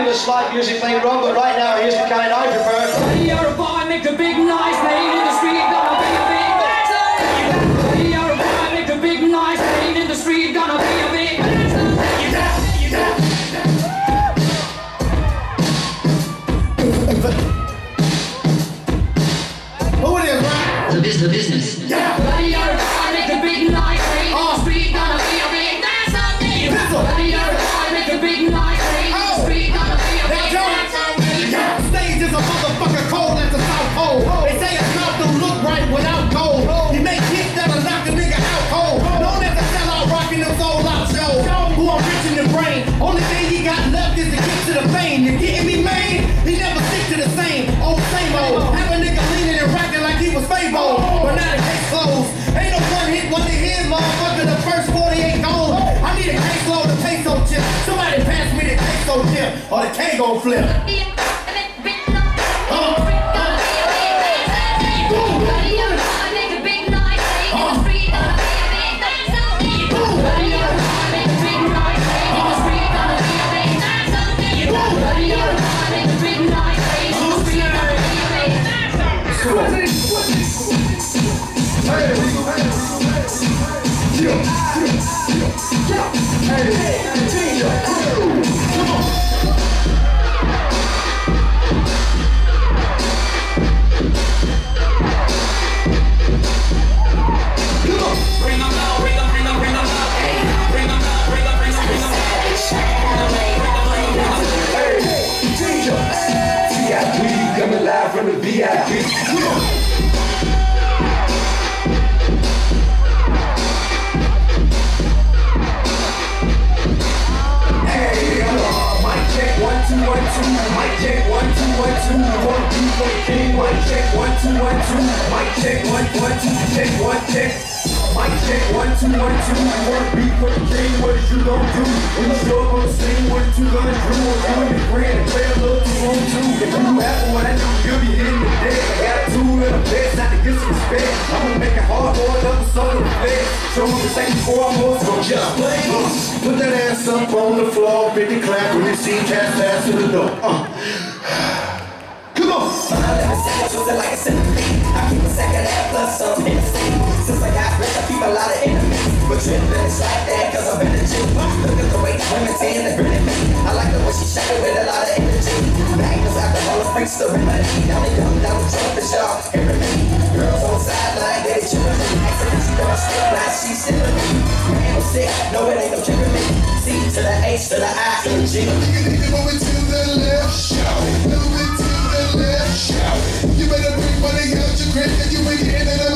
bit of slight music playing wrong, but right now here's the kind I prefer. You're a boy, make a big noise, playing in the street, gonna be a big dancer. You're a boy, make a big noise, playing in the street, gonna be a big dancer. Who it is, right? The business. Yeah. You're a boy, make a big noise, playing in the street, gonna be a big dancer. You're a boy, make a big noise, playing in the street, gonna be a big dancer. Stage is a motherfucker cold as the South Pole. They say a mouth don't look right without gold. He make hits that'll knock a nigga out cold. Known as a sellout rocking them sold out shows. Who I'm rich in the brain. Only thing he got left is to get to the fame. You getting me, man? He never stick to the same old. Have a nigga leaning and rocking like he was Fabo. But now the case closed. Ain't no one hit, motherfucker. The first 48 gone. I need a caseload of peso chip. Somebody pass me the queso chip or the K-Go flip. Coming live from the VIP. Hey, mic check 1 2 1 2. Mic check 1 2 1 2. One beat for the king. Mic check 1 2 1 2. Mic check 1 1 2. Check 1 check. Mic check 1 2 1 2. One beat for the king. What is you gonna do? When you show up on the scene, what you gonna do? You and your friend and play a little too on too. If you happen what I do, you'll be hitting the deck. I got a tool and a best not to get some respect. I'm gonna make it hard for another soul to reflect. Show me the same before I'm on so just play. Put that ass up on the floor, 50 clap when you see cats pass to the door. Come on! Let me say it, choosing like a centipede. I keep a sack of that plus some in the scene. Since I got rich, I keep a lot of enemies. But you ain't finished like that, cause I'm in the gym. Look at the way women saying they're grinning me. I like the way she shake it with a lot of energy. Magnus, alcohol, and freaks, the remedy. Down the young, down the trunk, the y'all hearing me. Girls on the sideline, they chillin' me. Accident, she don't still like she's stealing me. Man, I'm sick, no it ain't no tricking me. C to the H to the I to the G. Nigga, move it to the left, shout it. Move it to the left, shout it. You better bring money out your crib and you ain't getting it.